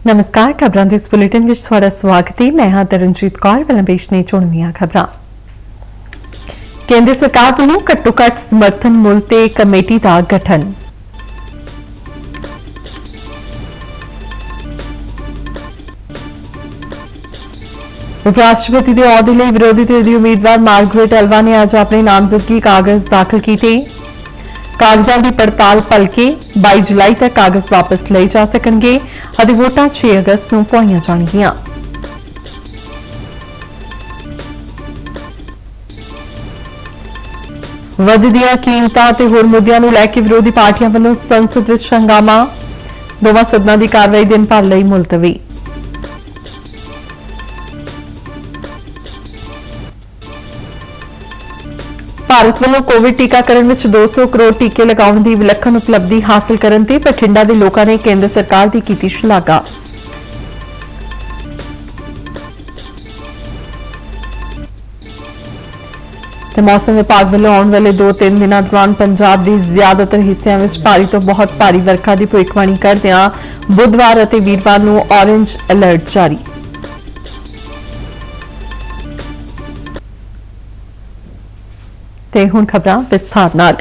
नमस्कार खबरां दे इस बुलेटिन विच तुहाडा स्वागत है। मैं हां तरनजीत कौर। पहलां पेश ने चुणवीआं खबरां। केंद्र सरकार ਵੱਲੋਂ ਘੱਟੋ ਘੱਟ ਸਮਰਥਨ ਮੁੱਲ ਤੇ ਕਮੇਟੀ ਦਾ ਗਠਨ। उपराष्ट्रपति के अहुदे लिए विरोधी धिर की उम्मीदवार मार्गरेट एल्वा ने आज अपने नामजदगी कागज दाखिल किए। कागजां की पड़ताल भलके 22 जुलाई तक कागज वापस ले जा सकणगे अते वोटां 6 अगस्त नूं पुआईआं जाणगीआं। वधदियां कीमतां ते होर मुद्दिआं नूं लैके विरोधी पार्टियां वल्लों संसद विच हंगामा। दोवां सदनां दी कार्रवाई दिन भर लई मुलतवी। भारत वालों कोविड टीकाकरण में 200 करोड़ टीके लगाने की विलक्षण उपलब्धि हासिल करने ते बठिंडा के लोगों ने केंद्र सरकार की की शलाघा। मौसम विभाग वालों आने वाले 2-3 दिनों दौरान पंजाब के ज्यादातर हिस्सों में भारी तो बहुत भारी वर्षा की भविष्यवाणी करदिआं बुधवार और वीरवार नूं ऑरेंज अलर्ट जारी। ते हुण खबरां विस्तार नाल।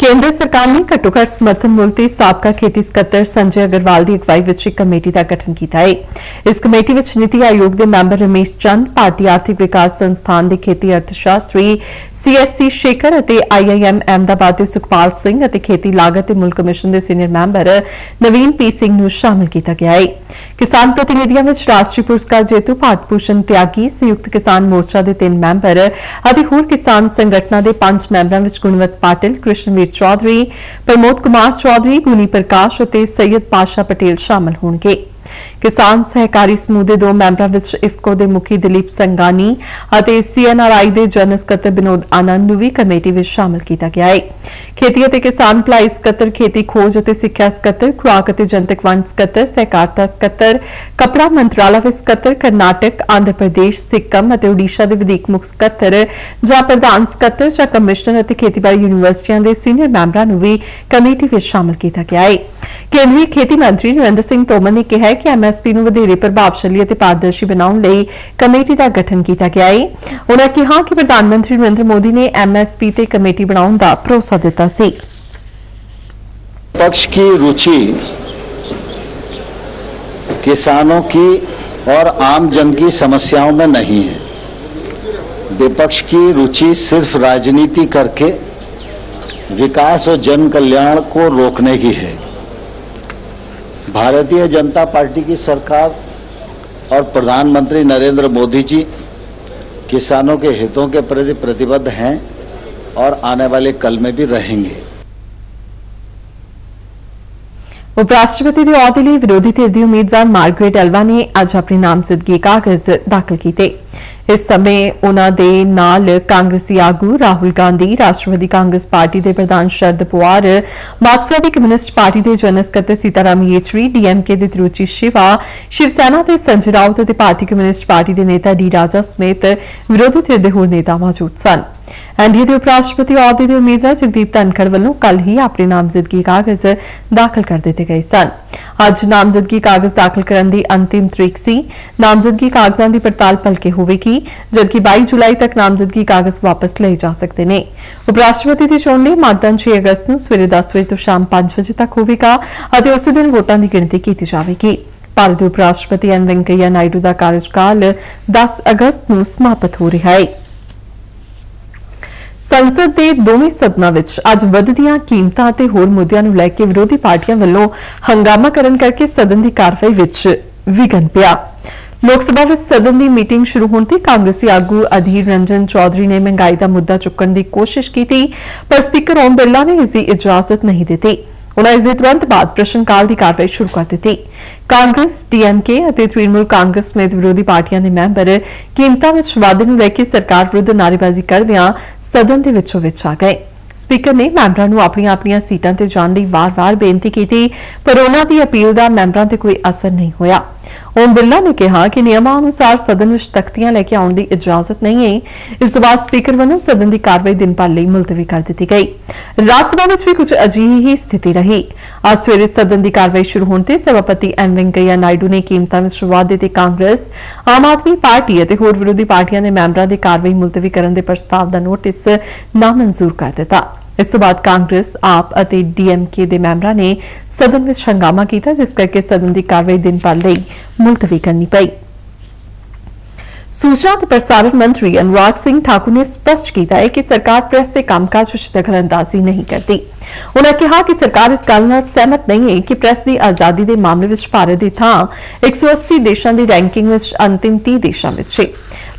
केंद्र सरकार ने घट्टो घट्ट समर्थन मुल ते साबका खेती सकत्तर संजय अग्रवाल की अगवाई विच एक कमेटी का गठन किया है। इस कमेटी विच नीति आयोग के मैंबर रमेश चंद, भारतीय आर्थिक विकास संस्थान के खेती अर्थशास्त्री CSC शेखर अते IIM अहमदाबाद के सुखपाल सिंह अते खेती लागत ते मुल कमिशन के सीनियर मैंबर नवीन P सिंह नूं शामिल किया गया है। किसान प्रतिनिधियों में राष्ट्रीय पुरस्कार जेतू भारत भूषण त्यागी, संयुक्त किसान मोर्चा के 3 मैंबर अते होर किसान संगठनों के 5 मैंबरों में गुणवंत पाटिल, कृष्णवीर चौधरी, प्रमोद कुमार चौधरी, गुनी प्रकाश और सैयद पाशा पटेल शामिल होंगे। किसान सहकारी समूह के 2 मैंबरों में इफको के मुखी दिलीप संगानी और CNRI के जनरल सकत्तर विनोद आनंद नूं भी कमेटी में शामिल किया गया है। खेती और किसान भलाई सकत्तर, खेती खोज और सिक्ख्या सकत्तर, खुराक और जनतक वंड सकत्तर, सहकारिता सकत्तर, कपड़ा मंत्रालय सकत्तर, कर्नाटक, आंध्र प्रदेश, सिक्किम और ओडिशा के वधीक मुख सकत्तर या प्रधान सकत्तर या कमिश्नर और खेतीबाड़ी यूनिवर्सिटियों के सीनियर मैंबरों नूं भी कमेटी में शामिल किया गया है। केंद्रीय खेती मंत्री नरेंद्र सिंह तोमर ने कहा है कि MSP नूं वधेरे प्रभावशाली और पारदर्शी बनाने लई कमेटी का गठन किया गया है। उन्होंने कहा कि प्रधानमंत्री नरेंद्र मोदी ने MSP ते कमेटी बनाने का भरोसा दिता सी। पक्ष की रुचि किसानों की और आम जन की समस्याओं में नहीं है। विपक्ष की रुचि सिर्फ राजनीति करके विकास और जन कल्याण को रोकने की है। भारतीय जनता पार्टी की सरकार और प्रधानमंत्री नरेंद्र मोदी जी किसानों के हितों के प्रति प्रतिबद्ध हैं और आने वाले कल में भी रहेंगे। उपराष्ट्रपति के अहुदे लिए विरोधी धिर की उम्मीदवार मार्गरेट एल्वा ने आज अपनी नामजदगी कागज दाखिल किए। इस समय उन्होंने नाल कांग्रेसी आगू राहुल गांधी, राष्ट्रवादी कांग्रेस पार्टी के प्रधान शरद पवार, मार्क्सवादी कम्युनिस्ट पार्टी के जनरल सकत्तर सीताराम येचुरी, DMK के तिरुचि शिवा, शिवसेना के संजय राउत और भारतीय कम्युनिस्ट पार्टी के नेता D राजा समेत विरोधी धिर के होर नेता मौजूद सन। एनडीए के उपराष्ट्रपति अहुदे के उम्मीदवार जगदीप धनखड़ वालों कल ही अपने नामजदगी कागज दाखिल कर दिए गए सन। आज नामजदगी कागज दाखिल करने की अंतिम तरीक सी। नामजदगी कागजां की पड़ताल भलके होगी, जबकि 22 जुलाई तक नामजदगी कागज वापस ले जा सकते हैं। उपराष्ट्रपति की चोण लिए मतदान 6 अगस्त को सवेरे 10 बजे तो शाम 5 बजे तक होगा और उस दिन वोटां की गिणती की जाएगी। भारत के उपराष्ट्रपति एम वेंकैया नायडू का कार्यकाल 10 अगस्त को समाप्त हो रहा है। संसद के दोवें सदनां विच अज वधदियां कीमतां ते होर मुद्दिआं नूं लैके विरोधी पार्टियां वल्लों हंगामा करन करके सदन की कार्रवाई विच विघन पिया। लोक सभा विच सदन की मीटिंग शुरू होने ते कांग्रेसी आगू अधीर रंजन चौधरी ने महंगाई का मुद्दा चुकने की कोशिश की, पर स्पीकर ओम बिरला ने इसकी इजाजत नहीं दी। उन्होंने इसके तुरंत बाद प्रश्नकाल की कार्रवाई शुरू कर दी। कांग्रेस, DMK और तृणमूल कांग्रेस समेत विरोधी पार्टियां के मैंबर कीमतां विच वाधे नूं लैके सरकार विरुद्ध नारेबाजी करदिआं सदन के विचों विच आ गए। स्पीकर ने मैंबरों को अपनी अपनी सीटां ते जाण लई वार-वार बेनती की, पर उन्हां दी अपील का मैंबरों ते कोई असर नहीं होया। ओम बिरला ने कहा कि नियमां अनुसार सदन विच तख्तियां लैके आउण दी इजाजत नहीं है। इस तो बाद स्पीकर वल्लों सदन की कार्रवाई दिन भर लई मुलतवी कर दी गई। राज सभा विच भी कुछ अजिही ही स्थिति रही। आज सवेरे सदन की कार्रवाई शुरू होने ते सभापति एम वेंकैया नायडू ने कीमतां विच वाधे ते कांग्रेस, आम आदमी पार्टी ते होर विरोधी पार्टियां दे मैंबरां दी कार्रवाई मुलतवी करन दे प्रस्ताव दा नोटिस नामंजूर कर दिता। इस तो बाद कांग्रेस, आप और डीएमके के मैंबरां ने सदन में हंगामा किया, जिस करके सदन की कार्रवाई दिन भर लई मुलतवी करनी पई। सूचना और प्रसारण मंत्री अनुराग सिंह ठाकुर ने स्पष्ट किया है कि सरकार प्रेस के कामकाज में दखलअंदाजी नहीं करती। उन्होंने कहा कि सरकार इस गल नाल सहमत नहीं है कि प्रेस की आजादी के मामले में भारत की थां 180 देशों की रैंकिंग में अंतिम 30 देशों में है।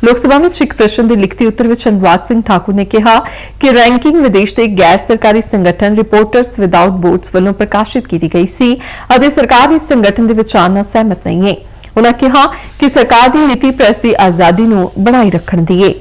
लोकसभा में एक प्रश्न के लिखती उत्तर में अनुराग सिंह ठाकुर ने कहा कि रैंकिंग विदेश के गैर सरकारी संगठन रिपोर्टर्स विदाउट बॉर्डर्स वालों प्रकाशित की गई सी और सरकार इस संगठन के विचार नाल सहमत नहीं है। उन्होंने कहा कि सरकार की नीति प्रेस की आजादी नूं बनाई रखण दी है।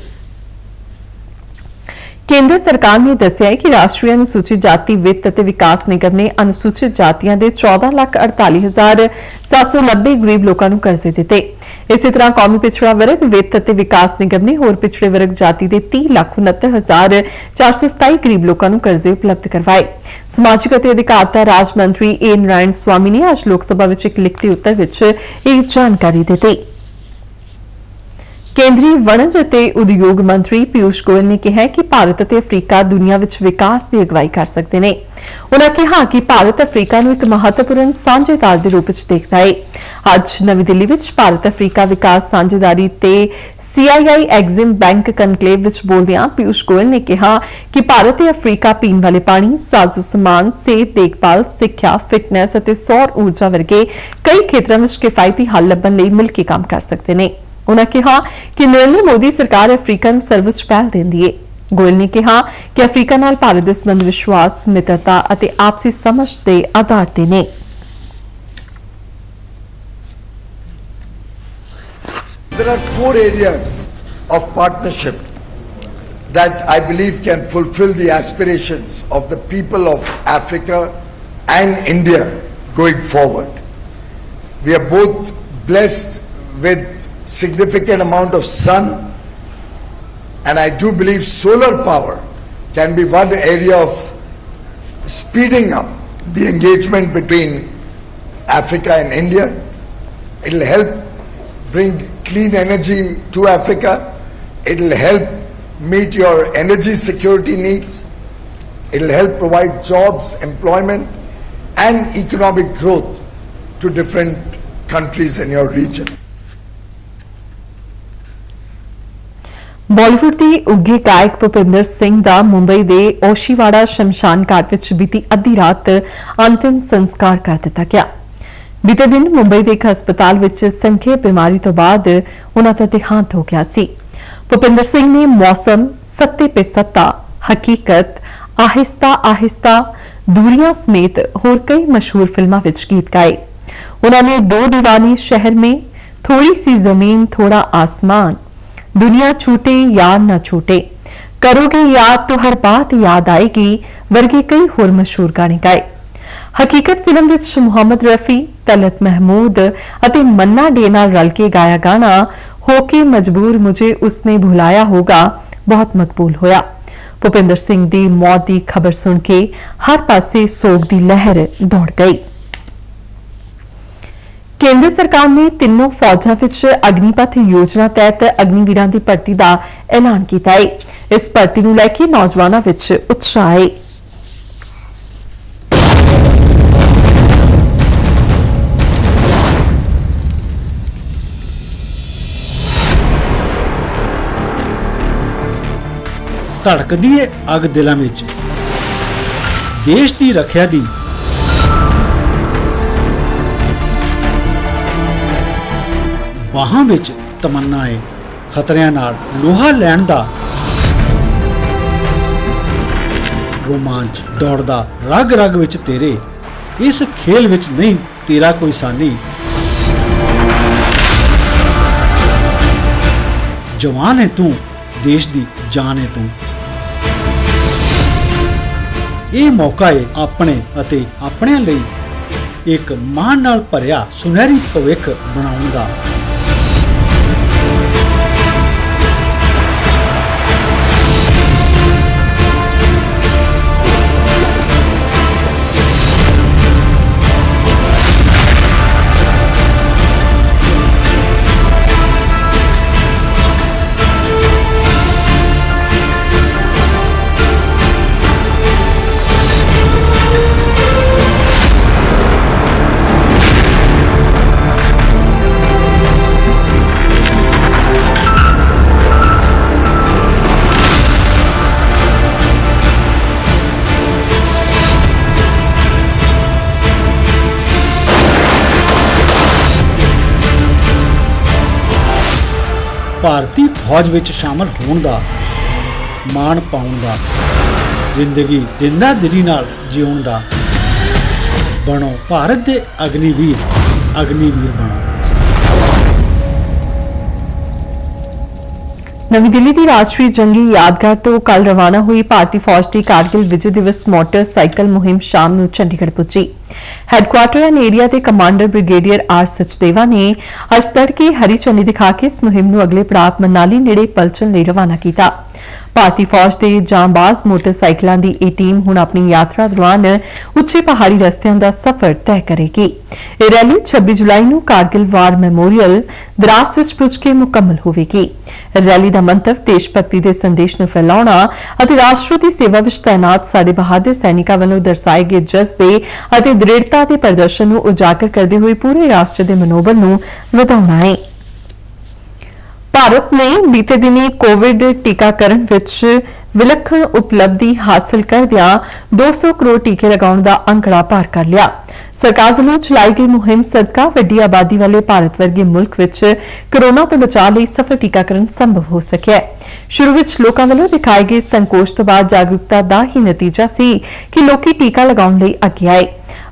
केंद्र सरकार ने दस्सिया है कि राष्ट्रीय अनुसूचित जाति वित्त और विकास निगम ने अनुसूचित जातियां दे 14,48,790 गरीब लोगों को कर्जे दिते। इसी तरह कौमी पिछड़ा वर्ग वित्त और विकास निगम ने होर पिछड़े वर्ग जाति के 30,69,427 गरीब लोगों को कर्जे उपलब्ध करवाए। समाजिक और अधिकारिता राज मंत्री ए नारायण स्वामी ने आज लोकसभा में एक लिखती उत्तर में यह जानकारी दी। केंद्रीय वणज ਅਤੇ उद्योग मंत्री पीयूष गोयल ने कहा कि भारत और अफ्रीका दुनिया में विकास की अगवाई कर सकते हैं। उन्होंने कहा कि भारत अफ्रीका को एक महत्वपूर्ण साझेदार के रूप में देखता है। आज नवी दिल्ली में भारत अफ्रीका विकास साझेदारी ते CII एग्जिम बैंक कनक्लेव में बोलदियां पीयूष गोयल ने कहा कि भारत और अफ्रीका पीने वाले पानी, साजो समान, सेहत देखभाल, सिक्ख्या, फिटनेस और सौर ऊर्जा वर्गे कई क्षेत्रों में किफायती हल लभण लई मिलकर काम कर सकते हैं। उन्होंने कहा कि नरेंद्र मोदी सरकार अफ्रीका को सर्वोच्च पहल देती है। गोयल ने कहा कि अफ्रीका नाल भारत के संबंध विश्वास, मित्रता और आपसी समझ के आधार पर ने। There are 4 areas of partnership that I believe can fulfill the aspirations of the people of Africa and India going forward. We are both blessed with significant amount of sun, and I do believe solar power can be one area of speeding up the engagement between Africa and India. It will help bring clean energy to Africa. It will help meet your energy security needs. It will help provide jobs, employment and economic growth to different countries in your region. Bollywood के उगे गायक भुपिंदर सिंह का मुंबई के ओशीवाड़ा शमशान घाट में बीती अद्धी रात अंतिम संस्कार कर दिता गया। बीते दिन मुंबई के एक हस्पताल में संखेप बीमारी तो बाद उन्होंने देहांत हो गया सी। भुपिंदर सिंह ने मौसम, सत्ते पे सत्ता, हकीकत, आहिस्ता आहिस्ता, दूरियां समेत होर कई मशहूर फिल्मों में गीत गाए। उन्होंने 2 दीवाने शहर में, थोड़ी सी जमीन थोड़ा आसमान, दुनिया छूटे याद न छूटे, करोगे याद तो हर बात याद आएगी वर्गे कई होर मशहूर गाने गाए। हकीकत फिल्म विच मुहम्मद रफी, तलत महमूद और मन्ना डे नाल रल के गाया गाना होके मजबूर मुझे उसने भुलाया होगा बहुत मकबूल होया। भुपिंदर सिंह की मौत की खबर सुन के हर पासे सोग की लहर दौड़ गई। केंद्र सरकार ने तीनों फौजा विच अग्निपथ योजना तहत अग्निवीरां की भर्ती का ऐलान किया है। इस भर्ती को लैके नौजवानों विच उत्साह है। धड़कदी है अग दिलों में, देश की रक्षा की बाहां विच तमन्ना है, खतरियां नाल लोहा लैण दा रोमांच दौड़दा रग रग विच तेरे, इस खेल विच नहीं तेरा कोई सानी। जवान है तू, देश दी जान है तू। ये मौका है अपने अते अपनिਆਂ ਲਈ ਇੱਕ ਮਾਂ ਨਾਲ ਭਰਿਆ ਸੁਨਹਿਰੀ ਭਵਿੱਖ ਬਣਾਉਣ ਦਾ। ਭਾਰਤੀ ਫੌਜ ਵਿੱਚ ਸ਼ਾਮਲ ਹੋਣ ਦਾ ਮਾਣ ਪਾਉਣ ਦਾ, ਜ਼ਿੰਦਗੀ ਜਿੰਦਾ ਦਿਲੀ ਨਾਲ ਜਿਉਣ ਦਾ। ਬਣੋ ਭਾਰਤ ਦੇ ਅਗਨੀਵੀਰ ਬਣੋ। नवी दिल्ली की राष्ट्रीय जंगी यादगार तो कल रवाना हुई भारतीय फौज की कारगिल विजय दिवस मोटरसाइकिल मुहिम शाम ਨੂੰ चंडीगढ़ पुजी। हैडक्वार्टर एंड एरिया के कमांडर ब्रिगेडियर आर सचदेवा ने अज तड़के हरी झंडी दिखा के इस मुहिम ਨੂੰ अगले पड़ाव मनाली नेड़े पलचन ਲਈ रवाना किया। ਭਾਰਤੀ ਫੌਜ ਦੇ ਜਾਂਬਾਜ਼ ਮੋਟਰਸਾਈਕਲਾਂ ਦੀ ਇਹ ਟੀਮ ਹੁਣ ਆਪਣੀ ਯਾਤਰਾ ਦੌਰਾਨ ਉੱਚੇ ਪਹਾੜੀ ਰਸਤਿਆਂ ਦਾ ਸਫ਼ਰ ਤੈਅ ਕਰੇਗੀ। ਇਹ ਰੈਲੀ 26 ਜੁਲਾਈ ਨੂੰ ਕਾਰਗਿਲ ਵਾਰ ਮੈਮੋਰੀਅਲ ਦਰਾਸ ਵਿੱਚ ਪੁੱਜ ਕੇ ਮੁਕੰਮਲ ਹੋਵੇਗੀ। ਰੈਲੀ ਦਾ ਮੰਤਵ ਦੇਸ਼ ਭਗਤੀ ਦੇ ਸੰਦੇਸ਼ ਨੂੰ ਫੈਲਾਉਣਾ ਅਤੇ ਰਾਸ਼ਟਰ ਦੀ ਸੇਵਾ ਵਿੱਚ ਤਾਇਨਾਤ ਸਾਡੇ ਬਹਾਦਰ ਸੈਨਿਕਾਂ ਵੱਲੋਂ ਦਰਸਾਏ ਗਏ ਜਜ਼ਬੇ ਅਤੇ ਦ੍ਰਿੜਤਾ ਦੇ ਪ੍ਰਦਰਸ਼ਨ ਨੂੰ ਉਜਾਗਰ ਕਰਦੇ ਹੋਏ ਪੂਰੇ ਰਾਸ਼ਟਰ ਦੇ ਮਨੋਬਲ ਨੂੰ ਵਧਾਉਣਾ ਹੈ। भारत ने बीते दिनी कोविड टीकाकरण विच विलक्षण उपलब्धि हासिल करदियां 200 करोड़ टीके लगाउण दा अंकड़ा पार कर लिया। सरकार ਵੱਲੋਂ चलाई गई मुहिम सदका वड्डी आबादी वाले भारत वर्गे मुल्क विच कोरोना तो बचाव लई सफल टीकाकरण संभव हो सकिया है। शुरू विच लोकां ਵੱਲੋਂ दिखाए गए संकोच तो बाद जागरूकता दा ही नतीजा सी कि लोकी टीका लगाउण लई अगे आए।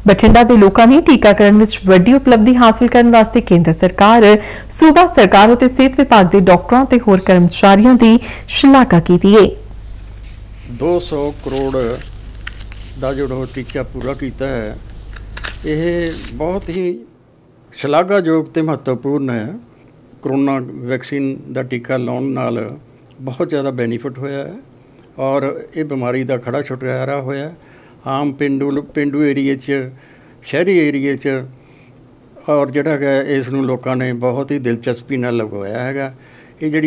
बठिंडा के लोगों ने टीकाकरण में वड्डी उपलब्धि हासिल करने वास्ते केंद्र सरकार, सूबा सरकार और सेहत विभाग के डॉक्टरों ते होर कर्मचारियों की शलाघा की है। 200 करोड़ का जो टीका पूरा किया है, यह बहुत ही शलाघायोग ते महत्वपूर्ण है। कोरोना वैक्सीन का टीका लाने नाल बहुत ज़्यादा बेनीफिट होया है और ये बीमारी का खड़ा छुटकारा होया। आम पेंडू एरिए शहरी एरिए और जोड़ा है इसनूं लोगों ने बहुत ही दिलचस्पी नाल लगवाया है। ये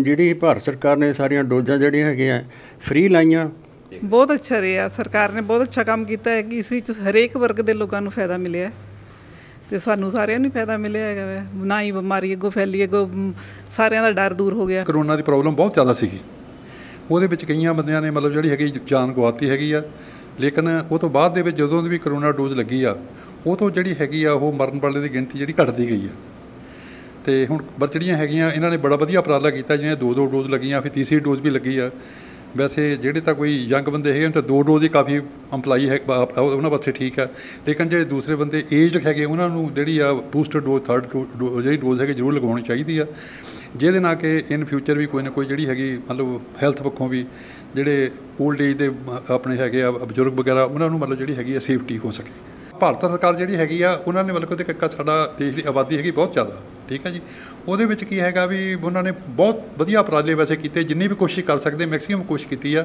जी भारत सरकार ने सारिया डोजा जड़ियाँ है फ्री लाइया। बहुत अच्छा रहा, सरकार ने बहुत अच्छा काम किया है कि इस विच हरेक वर्ग के लोगों को फायदा मिले तो सानू सारिਆਂ ਨੂੰ फायदा मिले है। ना ही बीमारी अगों फैली, अगों सारिਆਂ ਦਾ डर दूर हो गया। कोरोना की प्रॉब्लम बहुत ज़्यादा सी, ਉਹਦੇ ਵਿੱਚ ਕਈਆਂ ਬੰਦਿਆਂ ਨੇ ਮਤਲਬ ਜਿਹੜੀ ਹੈਗੀ ਜਾਨ ਗਵਾਤੀ ਹੈਗੀ ਆ। ਲੇਕਿਨ ਉਹ ਤੋਂ ਬਾਅਦ ਦੇ ਵਿੱਚ ਜਦੋਂ ਵੀ ਕਰੋਨਾ ਡੋਜ਼ ਲੱਗੀ ਆ, ਉਹ ਤੋਂ ਜਿਹੜੀ ਹੈਗੀ ਆ ਉਹ ਮਰਨ ਵਾਲੇ ਦੀ ਗਿਣਤੀ ਜਿਹੜੀ ਘਟਦੀ ਗਈ ਆ। ਅਤੇ ਹੁਣ ਜਿਹੜੀਆਂ ਹੈਗੀਆਂ ਇਹਨਾਂ ਨੇ ਬੜਾ ਵਧੀਆ ਉਪਰਾਲਾ ਕੀਤਾ, ਜਿਹਨੇ 2 ਡੋਜ਼ ਲੱਗੀਆਂ, ਫਿਰ ਤੀਸਰੀ ਡੋਜ਼ ਵੀ ਲੱਗੀ ਆ। ਵੈਸੇ ਜਿਹੜੇ ਤਾਂ ਕੋਈ ਯੰਗ ਬੰਦੇ ਹੈਗੇ ਤਾਂ 2 ਡੋਜ਼ ਹੀ ਕਾਫੀ ਇੰਪਲਾਈ ਹੈ, ਉਹਨਾਂ ਵਾਸਤੇ ਠੀਕ ਆ। ਲੇਕਿਨ ਜਿਹੜੇ ਦੂਸਰੇ ਬੰਦੇ ਏਜਡ ਹੈਗੇ ਉਹਨਾਂ ਨੂੰ ਜਿਹੜੀ ਆ ਬੂਸਟਰ ਡੋਜ਼, ਥਰਡ ਜਿਹੜੀ ਡੋਜ਼ ਹੈਗੀ ਜ਼ਰੂਰ ਲਗਵਾਉਣੀ ਚਾਹੀਦੀ ਆ, ਜਿਹਦੇ ਨਾਲ ਕਿ ਇਨ ਫਿਊਚਰ ਵੀ ਕੋਈ ਨਾ ਕੋਈ ਜਿਹੜੀ ਹੈਗੀ ਮਤਲਬ ਹੈਲਥ ਪੱਖੋਂ ਵੀ ਜਿਹੜੇ ਓਲਡ ਏਜ ਦੇ ਆਪਣੇ ਹੈਗੇ ਆ ਬਜ਼ੁਰਗ ਵਗੈਰਾ, ਉਹਨਾਂ ਨੂੰ ਮਤਲਬ ਜਿਹੜੀ ਹੈਗੀ ਆ ਸੇਫਟੀ ਹੋ ਸਕੇ। ਭਾਰਤ ਸਰਕਾਰ ਜਿਹੜੀ ਹੈਗੀ ਆ ਉਹਨਾਂ ਨੇ ਮਤਲਬ ਕਿ ਸਾਡਾ ਦੇਸ਼ ਦੀ ਆਬਾਦੀ ਹੈਗੀ ਬਹੁਤ ਜ਼ਿਆਦਾ, ਠੀਕ ਹੈ ਜੀ। ਉਹਦੇ ਵਿੱਚ ਕੀ ਹੈਗਾ ਵੀ ਉਹਨਾਂ ਨੇ ਬਹੁਤ ਵਧੀਆ ਉਪਰਾਲੇ ਵੈਸੇ ਕੀਤੇ, ਜਿੰਨੀ ਵੀ ਕੋਸ਼ਿਸ਼ ਕਰ ਸਕਦੇ ਮੈਕਸੀਮਮ ਕੋਸ਼ਿਸ਼ ਕੀਤੀ ਆ।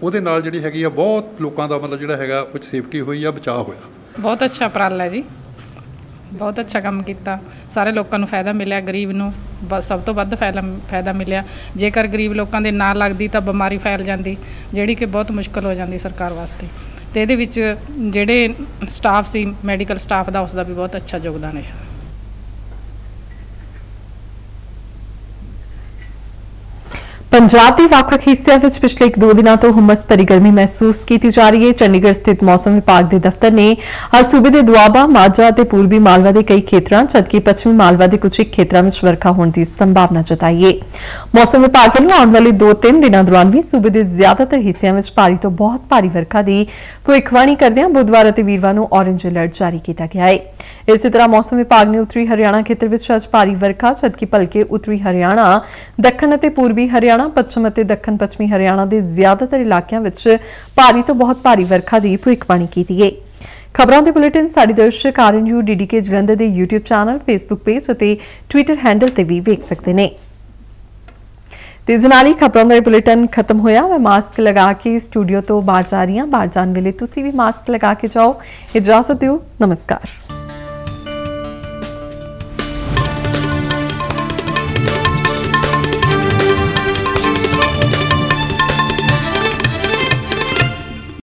ਉਹਦੇ ਨਾਲ ਜਿਹੜੀ ਹੈਗੀ ਆ ਬਹੁਤ ਲੋਕਾਂ ਦਾ ਮਤਲਬ ਜਿਹੜਾ ਹੈਗਾ ਉਹ ਸੇਫਟੀ ਹੋਈ ਆ, ਬਚਾਅ ਹੋਇਆ। ਬਹੁਤ ਅੱਛਾ ਉਪਰਾਲਾ ਹੈ ਜੀ, ਬਹੁਤ ਅੱਛਾ ਕੰਮ ਕੀਤਾ। ਸਾਰੇ ਲੋਕਾਂ ਨੂੰ ਫਾਇਦਾ ਮਿਲਿਆ, ਗਰੀਬ ਨੂੰ ਸਭ ਤੋਂ ਵੱਧ ਫਾਇਦਾ ਮਿਲਿਆ। ਜੇਕਰ ਗਰੀਬ ਲੋਕਾਂ ਦੇ ਨਾ ਲੱਗਦੀ ਤਾਂ ਬਿਮਾਰੀ ਫੈਲ ਜਾਂਦੀ, ਜਿਹੜੀ ਕਿ ਬਹੁਤ ਮੁਸ਼ਕਲ ਹੋ ਜਾਂਦੀ ਸਰਕਾਰ ਵਾਸਤੇ। ਤੇ ਇਹਦੇ ਵਿੱਚ ਜਿਹੜੇ ਸਟਾਫ ਸੀ, ਮੈਡੀਕਲ ਸਟਾਫ ਦਾ, ਉਸ ਦਾ ਵੀ ਬਹੁਤ ਅੱਛਾ ਯੋਗਦਾਨ ਹੈ। पंजाब के ਵੱਖ-ਵੱਖ ਹਿੱਸਿਆਂ ਵਿੱਚ ਪਿਛਲੇ 1-2 ਦਿਨਾਂ ਤੋਂ ਹੁਮਸ ਭਰੀ ਗਰਮੀ ਮਹਿਸੂਸ ਕੀਤੀ ਜਾ ਰਹੀ ਹੈ। ਚੰਡੀਗੜ੍ਹ ਸਥਿਤ ਮੌਸਮ ਵਿਭਾਗ ਦੇ ਦਫ਼ਤਰ ਨੇ ਅੱਜ ਸੂਬੇ ਦੇ ਦੁਆਬਾ, ਮਾਝਾ ਤੇ ਪੂਰਬੀ ਮਾਲਵਾ ਦੇ ਕਈ ਖੇਤਰਾਂ, ਜਦਕਿ ਪੱਛਮੀ ਮਾਲਵਾ ਦੇ ਕੁਝ ਖੇਤਰਾਂ ਵਿੱਚ ਵਰਖਾ ਹੋਣ ਦੀ ਸੰਭਾਵਨਾ ਜਤਾਈ ਹੈ। ਮੌਸਮ ਵਿਭਾਗ ਵੱਲੋਂ ਆਉਣ ਵਾਲੇ 2-3 ਦਿਨਾਂ ਦੌਰਾਨ ਵੀ ਸੂਬੇ ਦੇ ਜ਼ਿਆਦਾਤਰ ਹਿੱਸਿਆਂ ਵਿੱਚ ਭਾਰੀ ਤੋਂ ਬਹੁਤ ਭਾਰੀ ਵਰਖਾ ਦੀ ਭਵਿੱਖਬਾਣੀ ਕਰਦਿਆਂ ਬੁੱਧਵਾਰ ਅਤੇ ਵੀਰਵਾਰ ਨੂੰ ਔਰੇਂਜ ਅਲਰਟ ਜਾਰੀ ਕੀਤਾ ਗਿਆ ਹੈ। ਇਸੇ ਤਰ੍ਹਾਂ ਮੌਸਮ ਵਿਭਾਗ ਨੇ ਉੱਤਰੀ ਹਰਿਆਣਾ ਖੇਤਰ ਵਿੱਚ ਅੱਜ ਭਾਰੀ ਵਰਖਾ, ਜਦਕਿ ਭਲਕੇ ਉੱਤਰੀ ਹਰਿਆਣਾ, ਦੱਖਣ ਅਤੇ ਪੂਰਬੀ ਹਰਿਆਣਾ, ਪੱਛਮ ਅਤੇ ਦੱਖਣ ਪੱਛਮੀ ਹਰਿਆਣਾ ਦੇ ਜ਼ਿਆਦਾਤਰ ਇਲਾਕਿਆਂ ਵਿੱਚ ਭਾਰੀ ਤੋਂ ਬਹੁਤ ਭਾਰੀ ਵਰਖਾ ਦੀ ਭਵਿੱਖਬਾਣੀ ਕੀਤੀ ਹੈ। खबरों के बुलेटिन साडी दर्शक RNU DDK जलंधर के YouTube चैनल, फेसबुक पेज और ट्विटर हैंडल से भी वेख सकते हैं। तेजी खबरों का बुलेटिन खत्म होया। मैं मास्क लगा के स्टूडियो तो बाहर जा रही हूँ। बाहर जाने वेले तुसी भी मास्क लगा के जाओ। इजाजत दो। नमस्कार।